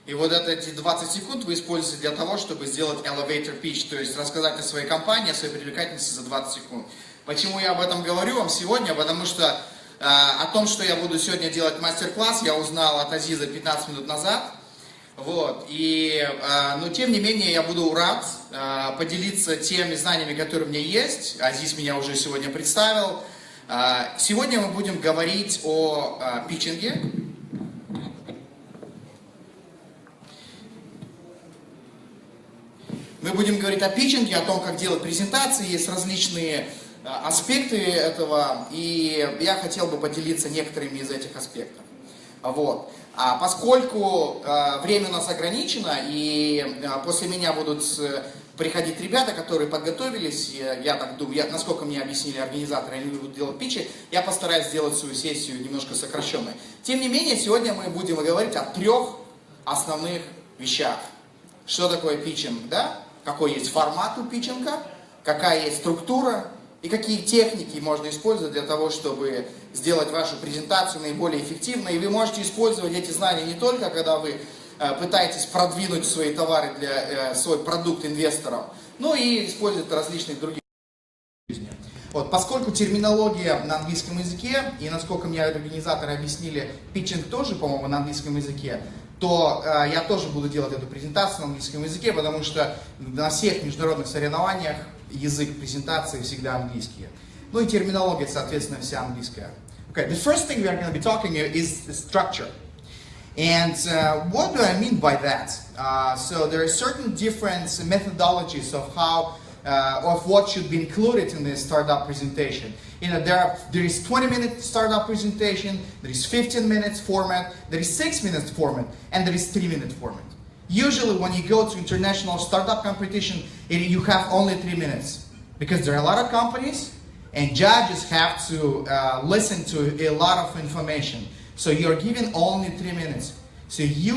И вот эти 20 секунд вы используете для того, чтобы сделать elevator pitch, то есть рассказать о своей компании, о своей привлекательности за 20 секунд. Почему я об этом говорю вам сегодня? Потому что о том, что я буду сегодня делать мастер-класс, я узнал от Азиза 15 минут назад. Вот. Но тем не менее я буду рад поделиться теми знаниями, которые у меня есть. Азиз меня уже сегодня представил. Сегодня мы будем говорить о питчинге. Мы будем говорить о питчинге, о том, как делать презентации. Есть различные аспекты этого, и я хотел бы поделиться некоторыми из этих аспектов. Вот. Поскольку время у нас ограничено, и после меня будут приходить ребята, которые подготовились, я так думаю, насколько мне объяснили организаторы, они будут делать питчи, я постараюсь сделать свою сессию немножко сокращенной. Тем не менее, сегодня мы будем говорить о 3 основных вещах. Что такое питчинг, да? Какой есть формат у питчинга, какая есть структура, и какие техники можно использовать для того, чтобы сделать вашу презентацию наиболее эффективной. И вы можете использовать эти знания не только, когда вы пытаетесь продвинуть свои товары, свой продукт инвесторам, но и использовать различные другие. Вот, поскольку терминология на английском языке, и насколько мне организаторы объяснили, питчинг тоже, по-моему, на английском языке, то я тоже буду делать эту презентацию на английском языке, потому что на всех международных соревнованиях язык презентации всегда английский. Ну и терминология, соответственно, вся английская. Okay, the first thing we are going to be talking about is the structure. And what do I mean by that? So there are certain different methodologies of how, of what should be included in the startup presentation. You know, there is 20-minute startup presentation, there is 15 minutes format, there is 6 minutes format, and there is 3-minute format. Usually when you go to international startup competition, you have only 3 minutes. Because there are a lot of companies, and judges have to listen to a lot of information. So you're given only 3 minutes. So you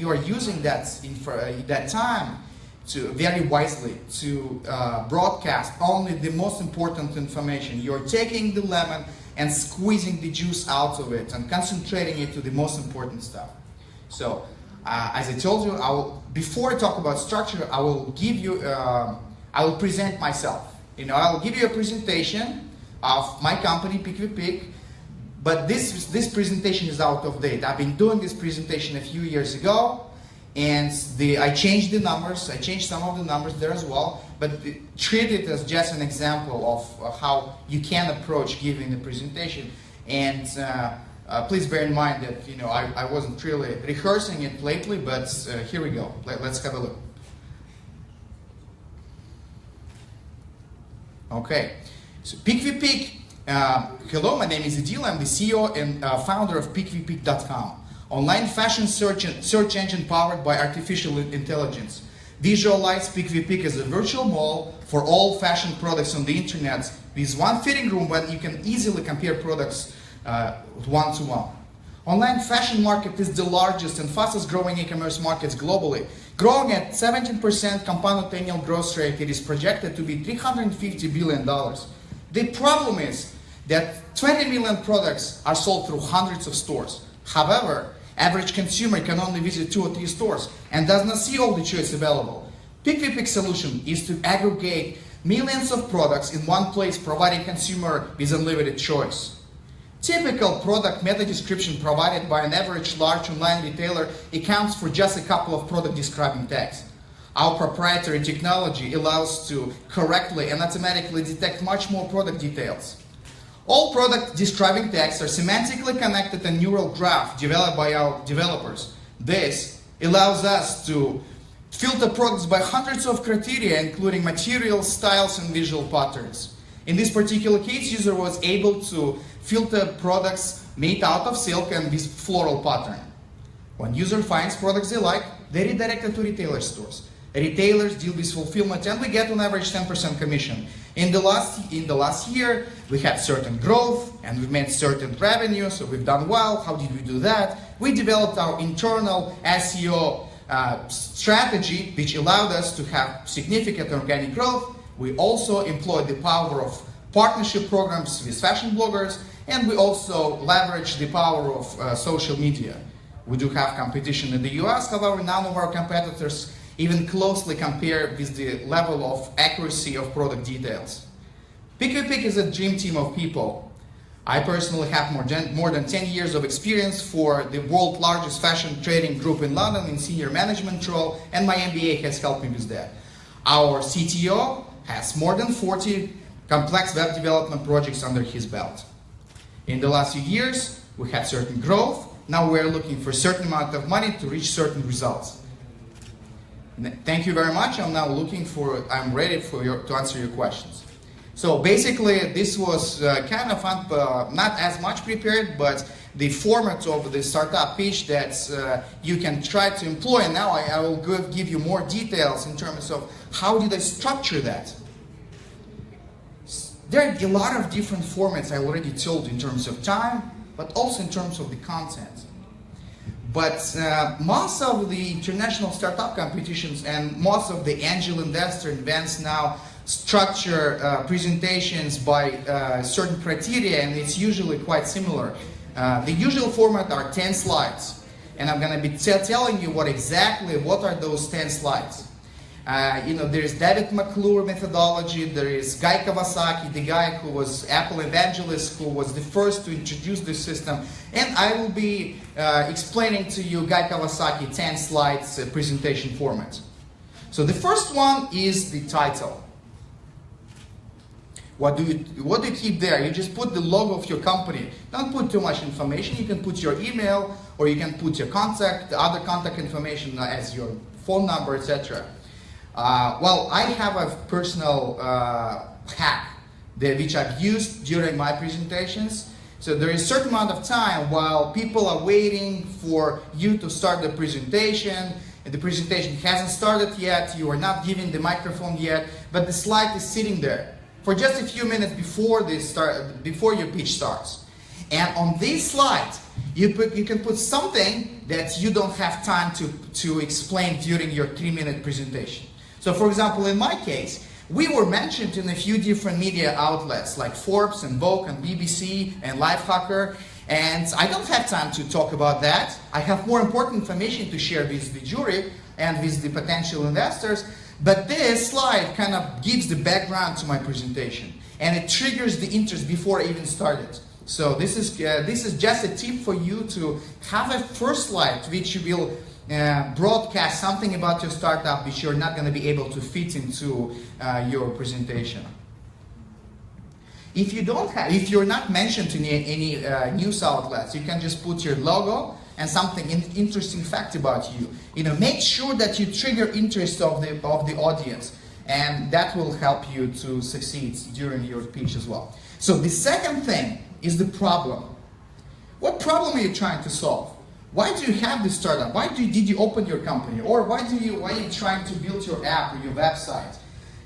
are using that time to very wisely to broadcast only the most important information. You're taking the lemon and squeezing the juice out of it and concentrating it to the most important stuff. So as I told you, before I talk about structure, I will give you, I will present myself. You know, I will give you a presentation of my company, PickWePick, but this presentation is out of date. I've been doing this presentation a few years ago, and I changed the numbers. I changed some of the numbers there as well, but treat it as just an example of how you can approach giving the presentation. And please bear in mind that I wasn't really rehearsing it lately, but here we go. Let's have a look. Okay, so PickWePick. Hello, my name is Adil. I'm the CEO and founder of PickWePick.com, online fashion search engine powered by artificial intelligence. Visualize PickWePick as a virtual mall for all fashion products on the internet with one fitting room where you can easily compare products one-to-one. Online fashion market is the largest and fastest growing e-commerce markets globally. Growing at 17% compound annual growth rate, it is projected to be $350 billion. The problem is that 20 million products are sold through hundreds of stores. However, average consumer can only visit 2 or 3 stores and does not see all the choice available. PickWePick's solution is to aggregate millions of products in one place, providing consumer with unlimited choice. Typical product meta description provided by an average large online retailer accounts for just a couple of product describing tags. Our proprietary technology allows to correctly and automatically detect much more product details. All product describing tags are semantically connected and neural graph developed by our developers. This allows us to filter products by hundreds of criteria, including materials, styles, and visual patterns. In this particular case, user was able to filter products made out of silk and with floral pattern. When user finds products they like, they redirect it to retailer stores. Retailers deal with fulfillment, and we get on average 10% commission. In the last year, we had certain growth and we made certain revenue, so we've done well. How did we do that? We developed our internal SEO strategy, which allowed us to have significant organic growth. We also employed the power of partnership programs with fashion bloggers, and we also leveraged the power of social media. We do have competition in the US, however, none of our competitors even closely compare with the level of accuracy of product details. PicPick is a dream team of people. I personally have more than 10 years of experience for the world's largest fashion trading group in London in senior management role, and my MBA has helped me with that. Our CTO has more than 40 complex web development projects under his belt. In the last few years, we had certain growth. Now we're looking for a certain amount of money to reach certain results. Thank you very much. I'm ready to answer your questions. So basically, this was kind of fun, not as much prepared, but the format of the startup pitch that you can try to employ. And now I will give you more details in terms of how did I structure that. There are a lot of different formats I already told in terms of time, but also in terms of the content. But most of the international startup competitions and most of the angel investor events now structure presentations by certain criteria, and it's usually quite similar. The usual format are 10 slides, and I'm going to be telling you what are those 10 slides. There's David McClure methodology, there is Guy Kawasaki, the guy who was Apple evangelist, who was the first to introduce this system, and I will be explaining to you Guy Kawasaki 10 slides presentation format. So the first one is the title. What do you keep there? You just put the logo of your company. Don't put too much information. You can put your email, or you can put your other contact information as your phone number, etc. Well, I have a personal hack which I've used during my presentations. So there is a certain amount of time while people are waiting for you to start the presentation, and the presentation hasn't started yet, you are not giving the microphone yet, but the slide is sitting there for just a few minutes before your pitch starts. And on this slide, you can put something that you don't have time to explain during your 3-minute presentation. So for example, in my case, we were mentioned in a few different media outlets like Forbes and Vogue and BBC and Lifehacker, and I don't have time to talk about that. I have more important information to share with the jury and with the potential investors, but this slide kind of gives the background to my presentation, and it triggers the interest before I even started. So this is just a tip for you to have a first slide which you will broadcast something about your startup which you're not going to be able to fit into your presentation. If you're not mentioned in any news outlets, you can just put your logo and something interesting fact about you. Make sure that you trigger interest of the audience, and that will help you to succeed during your pitch as well. So the second thing is the problem. What problem are you trying to solve? Why do you have this startup? Why did you open your company? Or why are you trying to build your app or your website?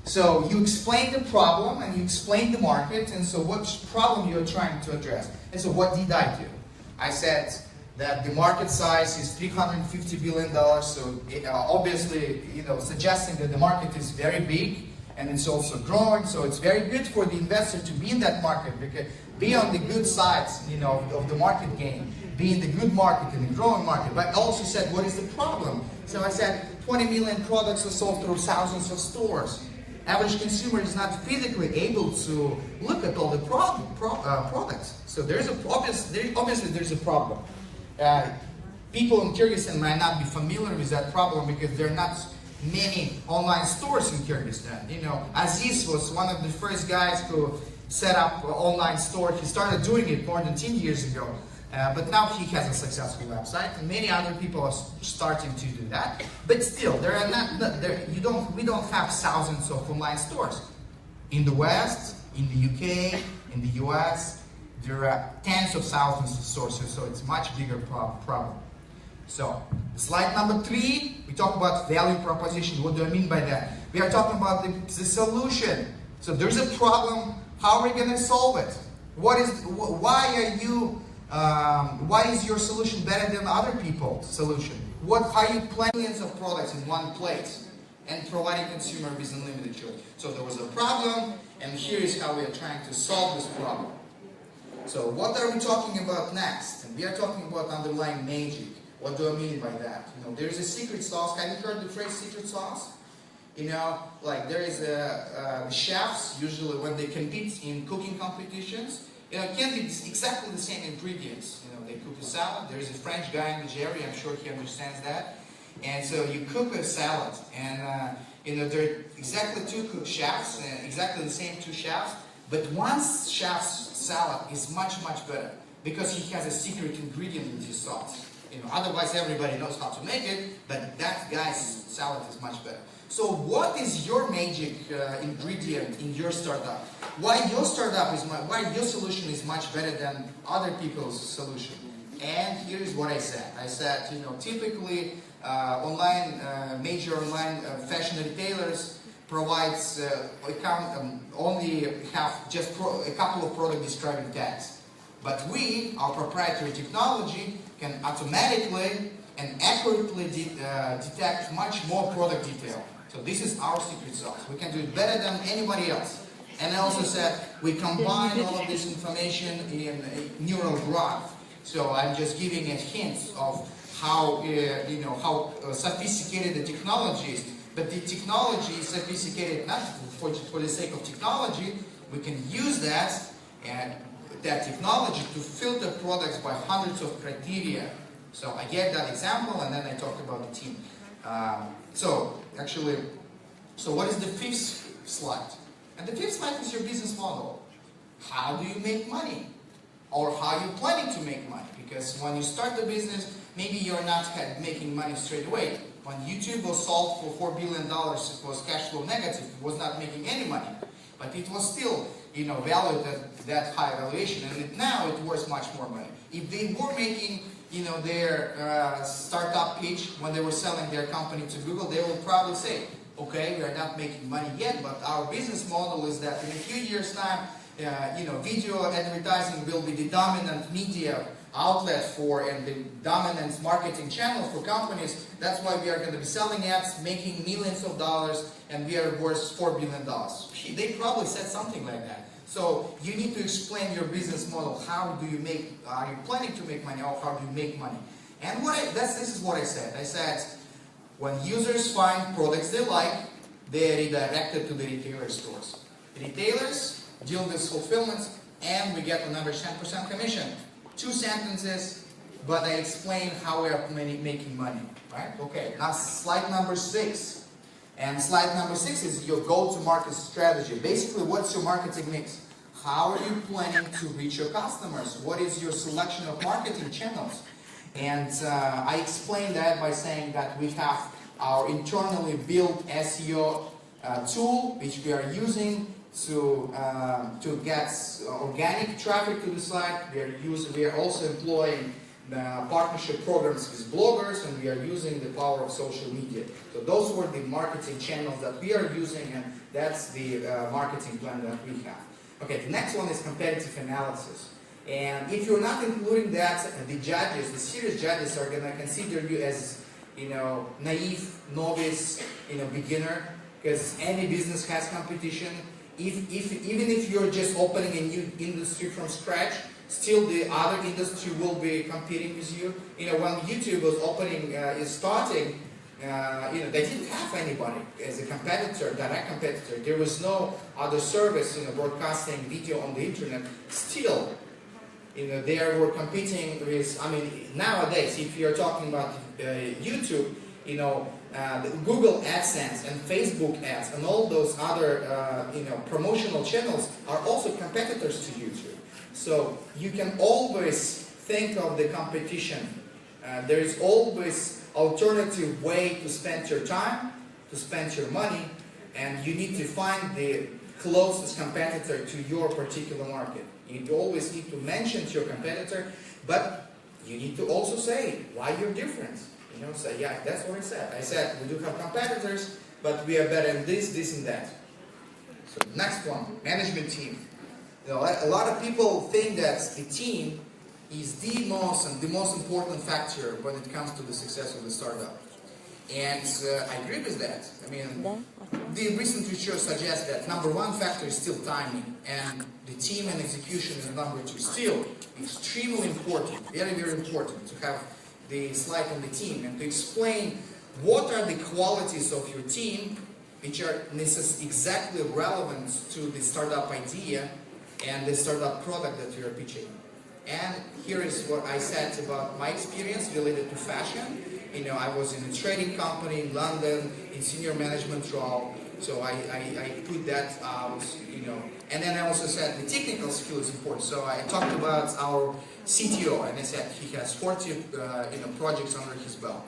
So you explain the problem and you explain the market, and so what problem you're trying to address. And so what did I do? I said that the market size is $350 billion, so obviously, suggesting that the market is very big and it's also growing, so it's very good for the investor to be in that market, because be on the good sides, of the market game, be in the good market and the growing market. But I also said, what is the problem? So I said, 20 million products are sold through thousands of stores. Average consumer is not physically able to look at all the products. So obviously there's a problem. People in Kyrgyzstan might not be familiar with that problem because there are not many online stores in Kyrgyzstan. Aziz was one of the first guys who set up an online store. He started doing it more than 10 years ago. But now he has a successful website, and many other people are starting to do that. But still, we don't have thousands of online stores. In the West, in the UK, in the US, there are tens of thousands of stores, so it's a much bigger problem. So, slide number 3, we talk about value proposition. What do I mean by that? We are talking about the solution. So there's a problem. How are we going to solve it? Why is your solution better than other people's solution? Are you planning millions of products in one place and providing consumer with unlimited choice? So there was a problem, and here is how we are trying to solve this problem. So what are we talking about next? And we are talking about underlying magic. What do I mean by that? You know, there's a secret sauce. Have you heard the phrase secret sauce? You know, like there is chefs usually when they compete in cooking competitions. You know, it can be exactly the same ingredients. You know, they cook a salad. There is a French guy in Nigeria. I'm sure he understands that. And so you cook a salad, and you know, there are exactly two chefs, exactly the same two chefs. But one chef's salad is much better because he has a secret ingredient in his sauce. You know, otherwise everybody knows how to make it, but that guy's salad is much better. So what is your magic ingredient in your startup? Why your startup is why your solution is much better than other people's solution? And here is what I said. I said, you know, typically major online fashion retailers provides only have just a couple of product describing tags. But we, our proprietary technology, can automatically and accurately detect much more product detail. So this is our secret sauce. We can do it better than anybody else. And I also said we combine all of this information in a neural graph. So I'm just giving a hint of how how sophisticated the technology is. But the technology is sophisticated not for the sake of technology. We can use that and that technology to filter products by hundreds of criteria. So I gave that example, and then I talked about the team. So what is the fifth slide? And the fifth slide is your business model. How do you make money? Or how are you planning to make money? Because when you start the business, maybe you're not making money straight away. When YouTube was sold for $4 billion, it was cash flow negative. It was not making any money. But it was still, you know, valued at that high valuation. And now it worth much more money. If they were making, you know, their startup pitch when they were selling their company to Google, they will probably say, okay, we are not making money yet, but our business model is that in a few years' time, you know, video advertising will be the dominant media outlet for and the dominant marketing channel for companies. That's why we are going to be selling ads, making millions of dollars, and we are worth $4 billion. They probably said something like that. So you need to explain your business model. How do you make? Are you planning to make money, or how do you make money? And this is what I said. I said, when users find products they like, they are redirected to the retailer stores. Retailers deal with fulfillment, and we get another 10% commission. 2 sentences, but I explain how we are making money. Right? Okay. Now slide number 6. And slide number 6 is your go-to-market strategy. Basically, what's your marketing mix? How are you planning to reach your customers? What is your selection of marketing channels? And I explained that by saying that we have our internally built SEO tool, which we are using to get organic traffic to the site. We are also employing partnership programs with bloggers, and we are using the power of social media. So those were the marketing channels that we are using, and that's the marketing plan that we have. Okay, the next one is competitive analysis. And if you're not including that, the judges, the serious judges, are going to consider you as, you know, naive, novice, you know, beginner, because any business has competition. Even if you're just opening a new industry from scratch, still the other industry will be competing with you. You know, when YouTube was starting, you know, they didn't have anybody as a competitor, direct competitor. There was no other service, you know, broadcasting video on the internet. Still, you know, they were competing with, I mean, nowadays, if you're talking about YouTube, you know, the Google AdSense and Facebook ads and all those other, you know, promotional channels are also competitors to YouTube. So you can always think of the competition. There is always alternative way to spend your time, to spend your money, and you need to find the closest competitor to your particular market. You always need to mention your competitor, but you need to also say why you're different. You know, say, yeah, that's what I said. I said we do have competitors, but we are better in this, this, and that. So next one, management team. You know, a lot of people think that the team is the most important factor when it comes to the success of the startup. And I agree with that. I mean, the recent research suggests that number 1 factor is still timing, and the team and execution is number 2. Still extremely important, very, very important to have the slide on the team and to explain what are the qualities of your team which are exactly relevant to the startup idea and the startup product that you are pitching. And here is what I said about my experience related to fashion. You know, I was in a trading company in London in senior management role, so I put that out, you know. And then I also said the technical skill is important. So I talked about our CTO, and I said he has 40 projects under his belt.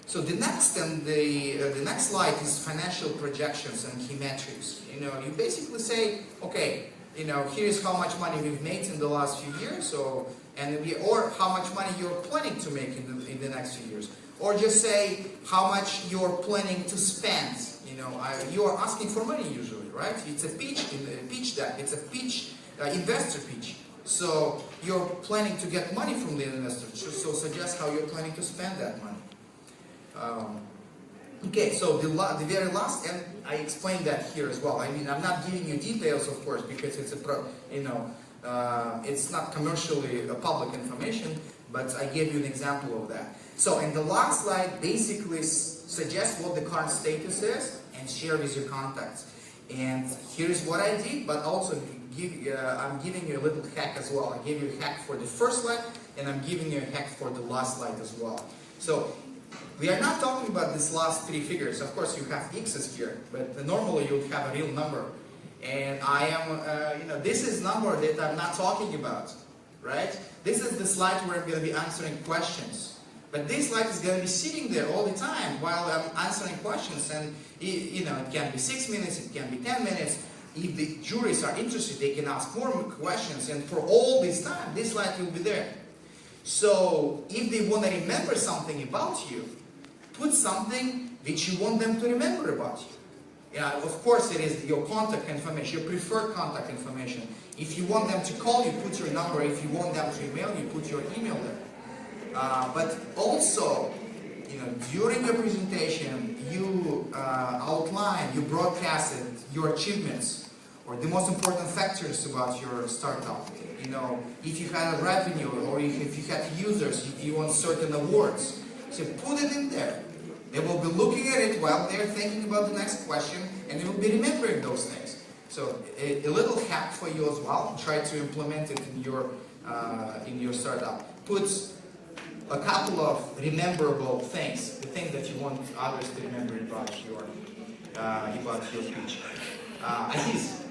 So the next slide is financial projections and key metrics. You know, you basically say, okay, you know, here's how much money we've made in the last few years, or how much money you're planning to make in the next few years, or just say how much you're planning to spend. You know, you are asking for money usually, right? It's a pitch deck. It's a pitch, investor pitch. So you're planning to get money from the investor. So suggest how you're planning to spend that money. Okay, so the very last, and I explained that here as well. I mean, I'm not giving you details, of course, because it's it's not commercially public information, but I gave you an example of that. So, in the last slide, basically suggest what the current status is and share with your contacts. And here's what I did, but also I'm giving you a little hack as well. I gave you a hack for the first slide, and I'm giving you a hack for the last slide as well. So, we are not talking about these last three figures. Of course, you have x's here, but normally you have a real number. And I am, this is number that I'm not talking about, right? This is the slide where I'm going to be answering questions. But this slide is going to be sitting there all the time while I'm answering questions. And, it can be 6 minutes, it can be 10 minutes. If the juries are interested, they can ask more questions. And for all this time, this slide will be there. So, if they want to remember something about you, put something which you want them to remember about you. Yeah, of course it is your contact information, your preferred contact information. If you want them to call you, put your number. If you want them to email you, put your email there. But also, during your presentation, you outline, you broadcasted your achievements or the most important factors about your startup. If you had a revenue or if you had users, if you won certain awards. So put it in there. They will be looking at it while they're thinking about the next question, and they will be remembering those things. So a little hack for you as well. Try to implement it in your startup. Put a couple of rememberable things, the things that you want others to remember about your pitch. Aziz,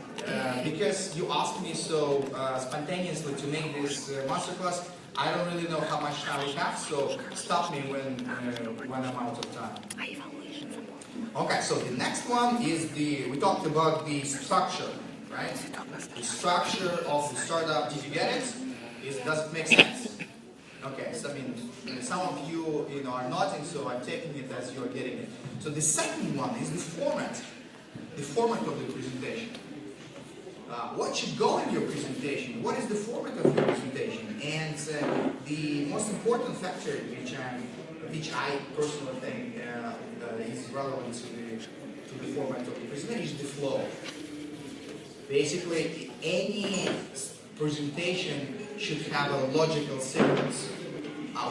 because you asked me so spontaneously to make this masterclass, I don't really know how much time we have, so stop me when I'm out of time. Okay, so the next one is we talked about the structure, right? The structure of the startup. Did you get it? Does it make sense? Okay, so I mean, some of you, are nodding, so I'm taking it as you're getting it. So the second one is the format of the presentation. What should go in your presentation? What is the format of your presentation? And the most important factor, which I personally think is relevant to the format of the presentation, is the flow. Basically, any presentation should have a logical sequence.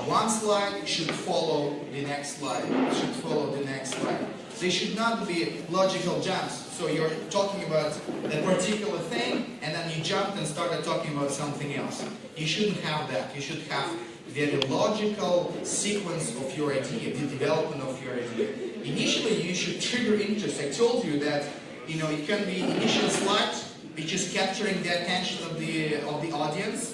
One slide should follow the next slide, should follow the next slide. They should not be logical jumps. So you're talking about a particular thing, and then you jumped and started talking about something else. You shouldn't have that. You should have very logical sequence of your idea, the development of your idea. Initially, you should trigger interest. I told you that it can be initial slide, which is capturing the attention of the audience,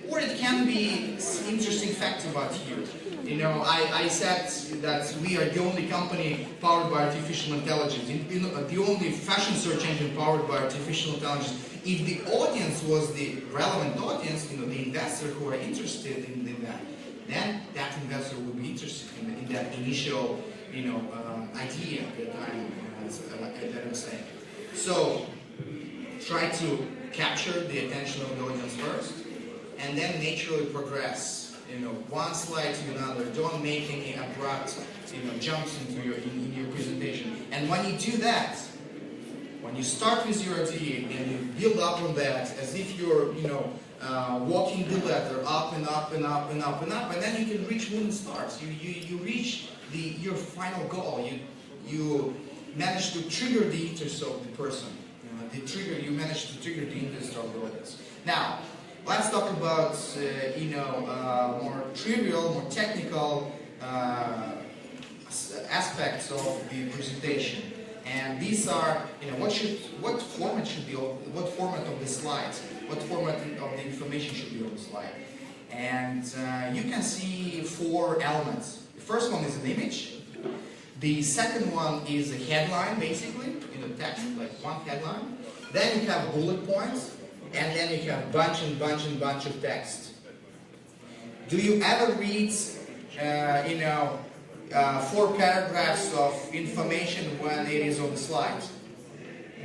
or it can be interesting facts about you. I said that we are the only company powered by artificial intelligence, the only fashion search engine powered by artificial intelligence. If the audience was the relevant audience, the investor who are interested in that, then that investor would be interested in that initial, idea that I'm saying. So try to capture the attention of the audience first, and then naturally progress. One slide to another. Don't make any abrupt, jumps in your presentation. And when you do that, when you start with your idea and you build up on that as if you're, walking the ladder up and up and up and up and up, and then you can reach wooden stars. You reach your final goal. You manage to trigger the interest of the person. You manage to trigger the interest of the audience. Now, let's talk about more trivial, more technical aspects of the presentation. And these are, what format of the slides, what format of the information should be on the slide. And you can see 4 elements. The first one is an image. The second one is a headline, basically, text, like one headline. Then you have bullet points, and then you have bunch of text. Do you ever read, 4 paragraphs of information when it is on the slide?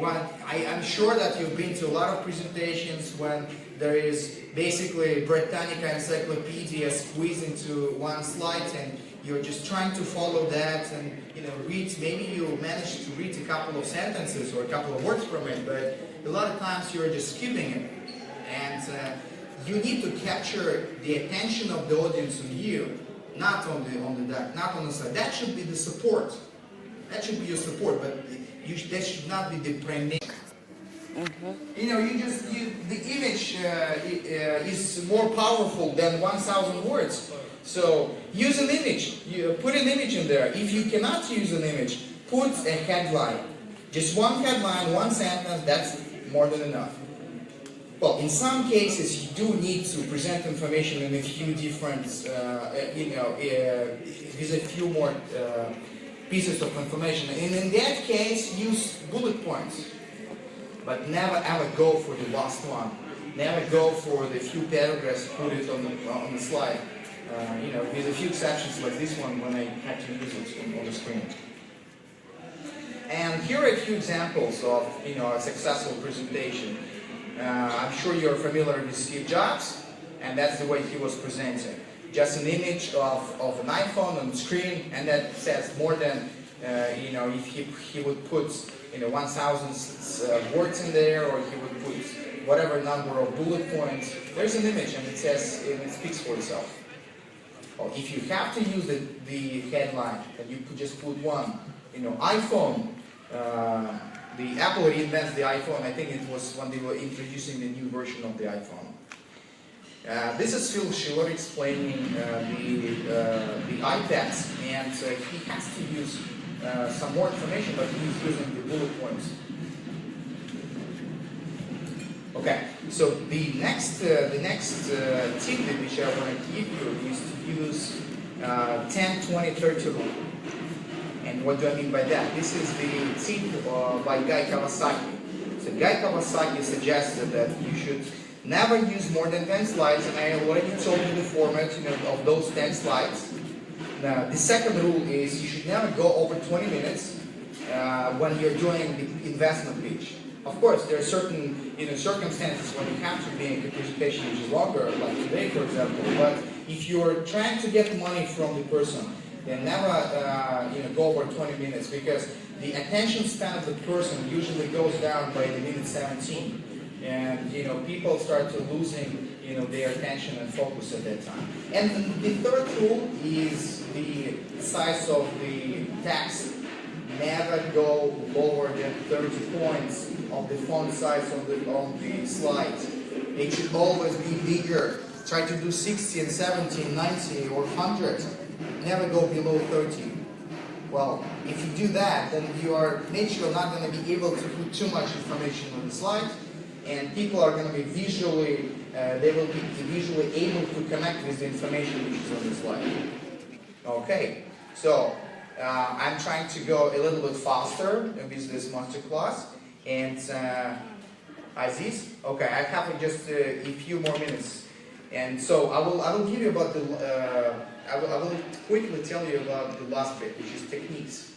I'm sure that you've been to a lot of presentations when there is basically Britannica encyclopedia squeezed into one slide, and you're just trying to follow that and read. Maybe you manage to read a couple of sentences or a couple of words from it, but a lot of times you're just skipping it. And you need to capture the attention of the audience on you, not on the slide. That should be the support. That should be your support, but that should not be the primary. The image is more powerful than 1,000 words. So use an image. You put an image in there. If you cannot use an image, put a headline. Just one headline, one sentence. That's more than enough. Well, in some cases, you do need to present information in a few different, with a few more pieces of information. And in that case, use bullet points. But never ever go for the last one. Never go for the few paragraphs, put it on the slide. With a few exceptions like this one when I had to use it on the screen. And here are a few examples of a successful presentation. I'm sure you're familiar with Steve Jobs, and that's the way he was presenting. Just an image of an iPhone on the screen, and that says more than if he would put 1,000 words in there, or he would put whatever number of bullet points. There's an image, and it speaks for itself. Well, if you have to use the headline, then you could just put one. iPhone. The Apple reinvents the iPhone. I think it was when they were introducing the new version of the iPhone. This is Phil Schiller explaining the iPads, and he has to use some more information, but he's using the bullet points. Okay, so the next tidbit which I want to give you is to use 10, 20, 30 rule. And what do I mean by that? This is the tip by Guy Kawasaki. So Guy Kawasaki suggested that you should never use more than 10 slides, and I already told you the format of those 10 slides. Now, the second rule is you should never go over 20 minutes when you're doing the investment pitch. Of course, there are certain circumstances when you have to make a presentation which is longer, like today, for example. But if you're trying to get money from the person, then never go over 20 minutes, because the attention span of the person usually goes down by the minute 17, and people start to losing their attention and focus at that time. And the third rule is the size of the text. Never go lower than 30 points of the font size on the slides. It should always be bigger. Try to do 60 and 70, 90 or 100. Never go below 30. Well, if you do that, then you are naturally not going to be able to put too much information on the slide, and people are going to be visually able to connect with the information which is on the slide. Okay, so I'm trying to go a little bit faster with this masterclass, and Aziz, okay, I have just a few more minutes, and so I will give you about I will quickly tell you about the last bit, which is techniques.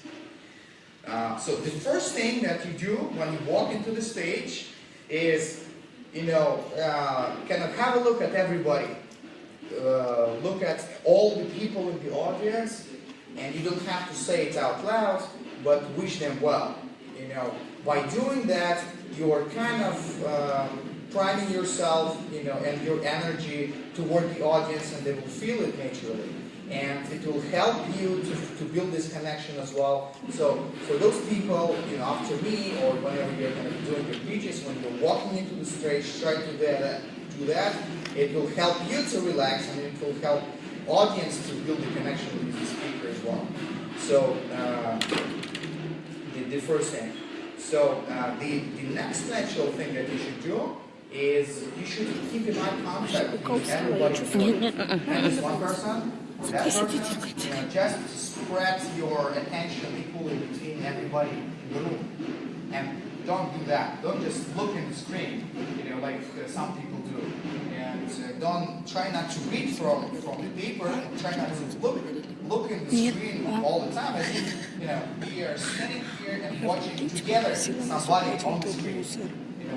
So the first thing that you do when you walk into the stage is, kind of have a look at everybody. Look at all the people in the audience, and you don't have to say it out loud, but wish them well. By doing that, you are kind of priming yourself, and your energy toward the audience, and they will feel it naturally. And it will help you to build this connection as well. So for those people, after me, or whenever you're going to be doing your pitches, when you're walking into the stage, try to do that. It will help you to relax, and it will help audience to build a connection with the speaker as well. So the first thing. So the next natural thing that you should do is you should keep in eye contact with everybody. And just one person, that person, just spread your attention equally between everybody in the room. And don't do that. Don't just look at the screen, like some people do. And don't try not to read from the paper. Try not to look at the screen all the time. As if, we are sitting here and watching together somebody on the screen.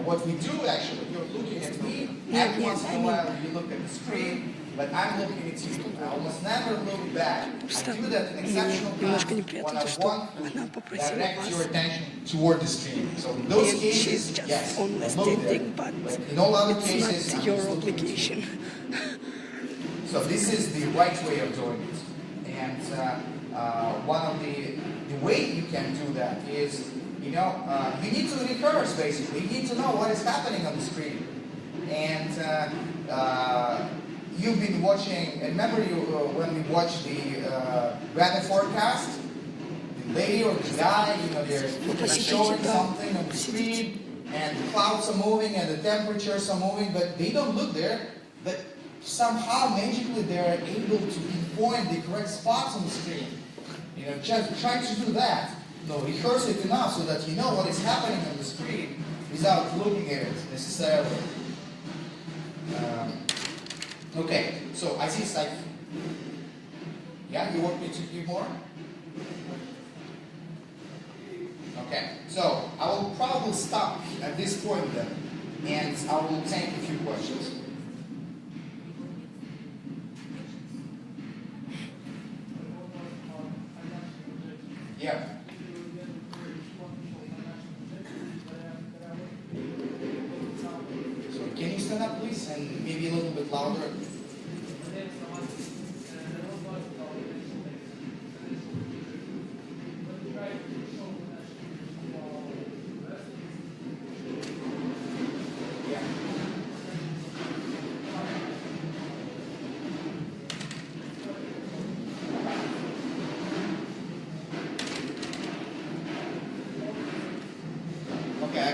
What we do actually, you're looking at me. Every once in a while you look at the screen, but I'm looking at you. I almost never look back. I do that in exceptional times when I want to direct your attention toward the screen. So in those cases, yes, look there. But in all other cases, I'm just looking at you. So this is the right way of doing it. And one of the way you can do that is, you need to rehearse basically. You need to know what is happening on the screen. And you've been watching, remember when we watched the weather forecast? The lady or the guy, they're showing something on the screen, and the clouds are moving and the temperatures are moving, but they don't look there. But somehow, magically, they're able to pinpoint the correct spots on the screen. Just try to do that. Rehearse it enough so that you know what is happening on the screen without looking at it necessarily. Okay, so I see like, yeah, you want me to give more? Okay, so I will probably stop at this point then, and I will take a few questions. Yeah. So can you stand up, please, and maybe a little bit louder?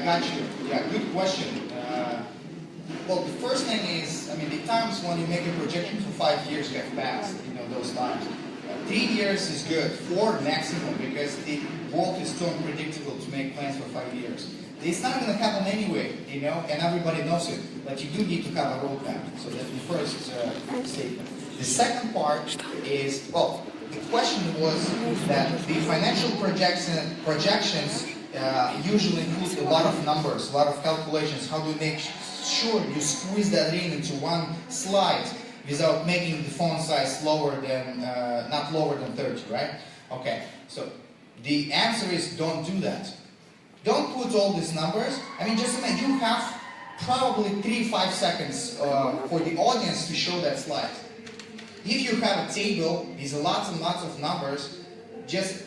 Got you. Yeah, good question. Well, the first thing is, the times when you make a projection for 5 years have passed, those times. 3 years is good, 4 maximum, because the world is too unpredictable to make plans for 5 years. It's not going to happen anyway, and everybody knows it, but you do need to have a roadmap. So that's the first statement. The second part is, well, the question was that the financial projections usually include a lot of numbers, a lot of calculations. How do you make sure you squeeze that into one slide without making the font size lower than, not lower than 30, right? Okay, so the answer is don't do that. Don't put all these numbers. Just imagine you have probably 3-5 seconds for the audience to show that slide. If you have a table with lots and lots of numbers, just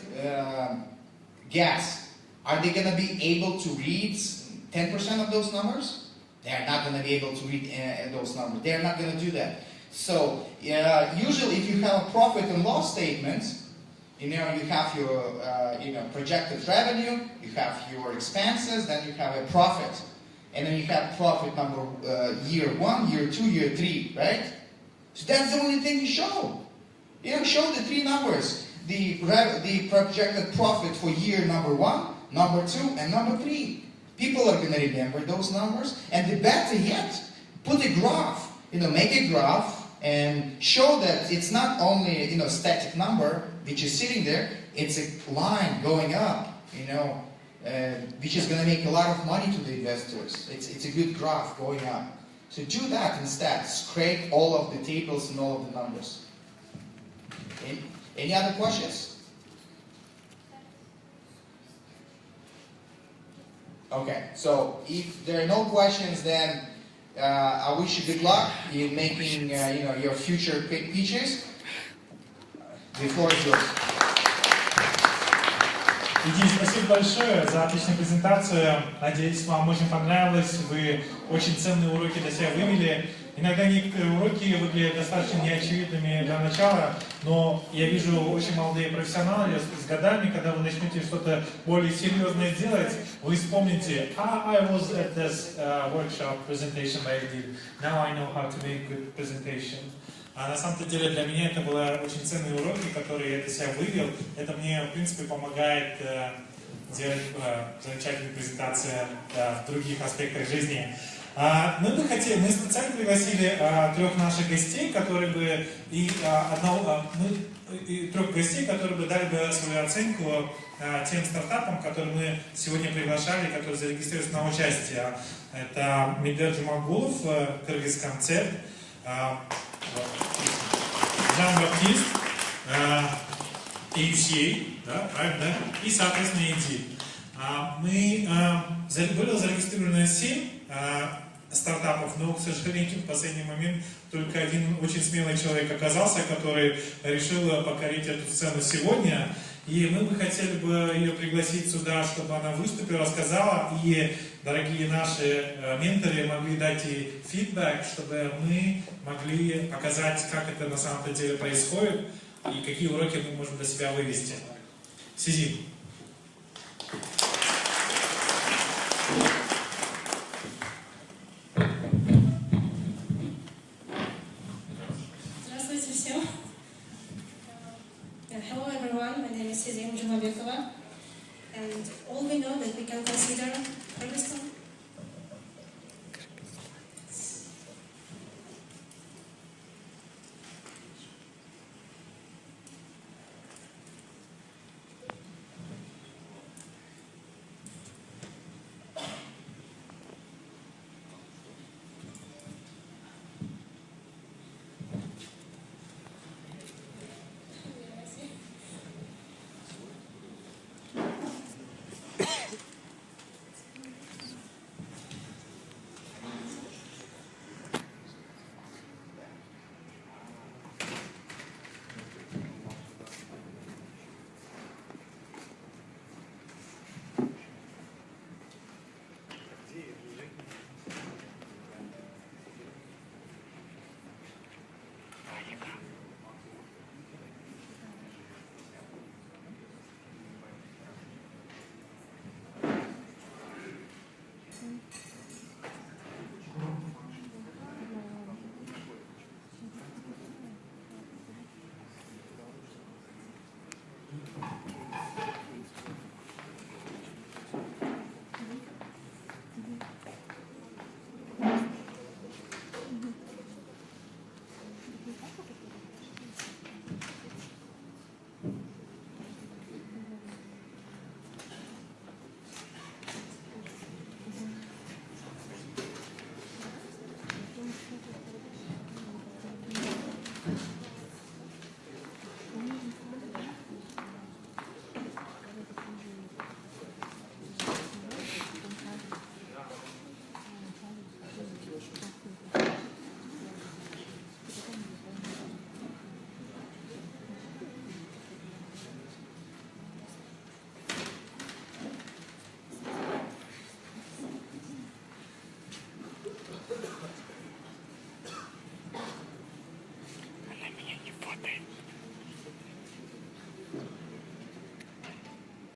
guess. Are they going to be able to read 10% of those numbers? They're not going to be able to read those numbers. They're not going to do that. So usually if you have a profit and loss statement, you have your projected revenue, you have your expenses, then you have a profit. And then you have profit number year 1, year 2, year 3, right? So that's the only thing you show. Show the 3 numbers. The projected profit for year number 1, number 2, and number 3. People are going to remember those numbers. And the better yet, put a graph. Make a graph and show that it's not only static number which is sitting there. It's a line going up. Which is going to make a lot of money to the investors. It's a good graph going up. So do that instead. Scrape all of the tables and all of the numbers. Any other questions? Okay, so if there are no questions, then I wish you good luck in making your future pitches. The floor is yours. Иди, спасибо большое за отличную презентацию. Надеюсь, вам очень понравилось. Вы очень ценные уроки для себя вывели. Иногда некоторые уроки выглядят достаточно неочевидными для начала, но я вижу очень молодые профессионалы с годами, когда вы начнете что-то более серьезное делать, вы вспомните, I was at this workshop presentation I did. Now I know how to make good presentation. А на самом деле для меня это были очень ценные уроки, которые я для себя вывел. Это мне, в принципе, помогает делать замечательные презентации в других аспектах жизни. Мы специально пригласили трех наших гостей, которые бы трех гостей, которые бы дали бы свою оценку тем стартапам, которые мы сегодня приглашали, которые зарегистрируются на участие. Это Мигдер Джумагулов, Кыргызконцепт, Жан-Баптист, Евсей, да, правильно, и, соответственно, Иди. Было зарегистрировано 7 стартапов, но, к сожалению, в последний момент только один очень смелый человек оказался, который решил покорить эту сцену сегодня. И мы бы хотели бы ее пригласить сюда, чтобы она выступила, рассказала, и дорогие наши менторы могли дать ей фидбэк, чтобы мы могли показать, как это на самом деле происходит, и какие уроки мы можем для себя вывести. Сизи. Здравствуйте всем. Hello everyone, my name is Suzanne Jumabekova, and all we know that we can consider Kyrgyzstan